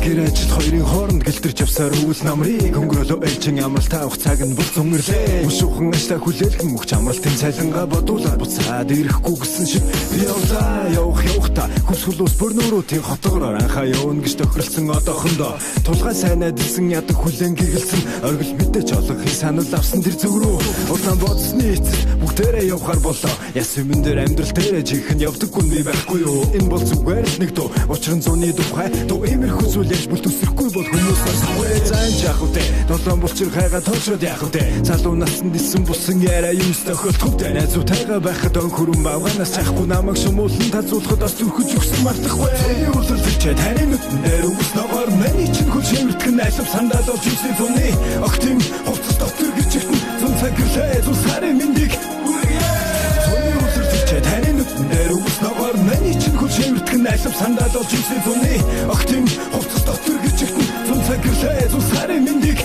Гэрээчд хоёрын хооронд гэлтэрч явсаар үйл намрыг өнгөрөөлөө элчин амралт тавах цаг нь бүр зөнгөрлөө. Өшүүхэн ашлаа хүлээлгэн мөгч амралтын цалингаа бодуулаад буцаад ирэхгүй гэсэн шиг би явах та хүсэл ус бүрнөрөөтийн хотгороор анхаа явна гэж тохиролцсон одоохондоо тулгай сайн адилсан ядаг хүлэн гэрэлсэн оргил мэдээч олон хий санал авсан тэр зүг рүү улаан бодсны эцэст бүгдээрээ явахаар болоо. Яс юмн дээр амьдрал дээрээ жинхэнэ явдаггүй би байхгүй юу? Энэ бол зүгээр л нэг дуу учир нь зуны тухай дуу имерхүү зүйл яж бүл төсөрөхгүй бол хүмүүс насгүй зайн яах вэ? Долоон булчир хайгаа тоочрод яах вэ? Залуу насанд исэн бусан яриа юус тохиолдох вэ? Найзуудтайгаа байхад өн хүрэн бавганаас чахгүй намайг шумуулан тацуулахад бас зүрхэж өгсөн мартахгүй. Цэний үлрэлцээ таны нүдэн дээр үс ногоор миний чинь хүч хэмэртгэн айлв сандаад олж ирсэн зуны огтын хувцас дотор гिचгтэн зун цаглээ зун сарын мэндийг цэний үлрэлцээ таны нүдэн дээр үс ногоор миний чинь хүч хэмэртгэн айлв сандаад олж ирсэн зуны огтын хувцас дотор гिचгтэн зун цаглээ зун сарын мэндийг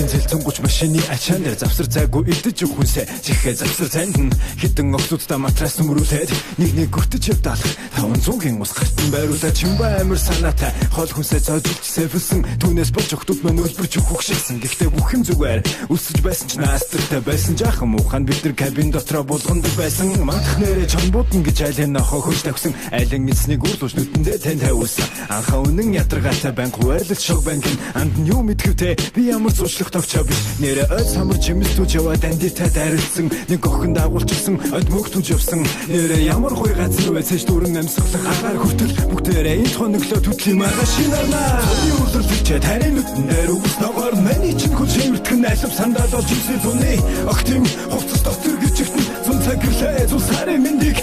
Цэлцэнгуч машины ачаан дээр завсар цайгүй идэж өгөхүнсэ чихээ завсар цайнд нь хитэн огцудтай матрас өмрүүлээд нэг гүртэж явдаалах 500-ийн ус гартан байруулаад чимбай амир санаатай хол хүнсээ цоожигч сэвэлсэн түүнээс болж өгтөд мөн өлбөрч өгөх шигсэн. Гэхдээ бүх юм зүгээр өсөж байсан ч наастртай байсан жаахан муухан бид нар кабин дотроо булгандаг байсан. Мандах нэрэ чонбуудн гэж айлын нохоо хөл тавьсан айлын эцнийг үрлж нүдэндээ тань тавьсан. Анхаа үнэн ядаргаатай банк хуваарлаж шог банкын анд нь юу мэдхэвтэй би ямар зуршлах тавчаа биш нэрэ ой самар чимэстүүж яваад андитай дайралсан нэг охин дагуулчихсан од мөгтүүж явсан нэрэ ямар гоё газар вэ цэж дүүрэн амьсгалах агаар хүртэл бүгдээрээ энэ хоноглоо түтли маргааш шинарнаа цэний үлрэлцээ таны нүдэн дээр үс ногоор миний чинь хүч хэмэртгэн айлв сандаад олж ирсэн зуны огтын хувцас дотор гिचгтэн зун цаглээ зун сарын мэндийг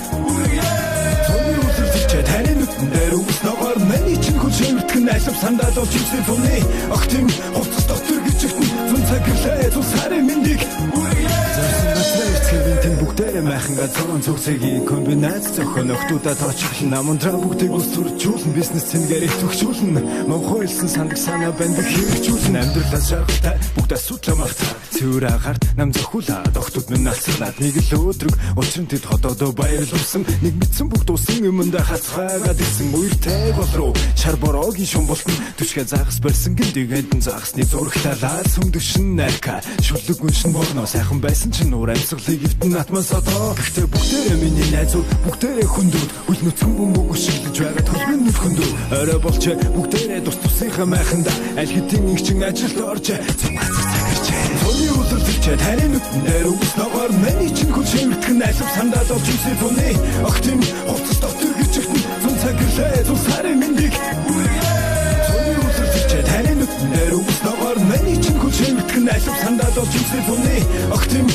цэний үлрэлцээ таны нүдэн дээр үс ногоор миний чинь хүч хэмэртгэн айлв сандаад олж ирсэн зуны огтын хувцас дотор гिचгтэн зун цаглээ зун сарын мэндийг бүгдээрээ майхан газрын цогцгийн комбинат зохион өгтүүдээ тоочлон намундраа бүгдийг ус төржүүлэн бизнес цэнгээр төгчүүлэн монхойлсон сандаг санаа банд хэрэгжүүлэн амьдралаас жаргалтай бүгд асуудал мартаа цэвэр агарт нам зохиулаад өгтүүд минь алцлаад нэг л өдрөг учрын тэд хотоодоо баярлуулсан нэг мэдсэн бүгд усан юмдаа хацхаагаад ирсэн үертэй гол руу шар бороогийн шумбултан түшгэ загас барьсан гиндэгэнд загасны зурагталаад сүмдөгшин найка шүлэг үншин борно сайхан байсан чинь уур амьсгалыг эвтэн атмас одоо гэхдээ бүгдээрээ миний найзууд бүгдээрээ хүндүүд үл нүцгэн бөмбөг өшөглөж байгаа төлбөр нүд хүндүү орой болч бүгдээрээ тус тусынхаа майханда аль хэдийн нэг чин ажилд орж цугацах цагирч цоны үлрэлцээ таны нүдэн дээр үс ногоор миний чинь хүч хэмэртгэн айлв сандаад олж ирсэн зуны огтын хувцас дотор гिचгтэн зун цаглээ зун сарын мэндийг цоны үлрэлцээ таны нүдэн дээр үс ногоор миний чинь хүч хэмэртгэн айлв сандаад олж ирсэн зуны огтын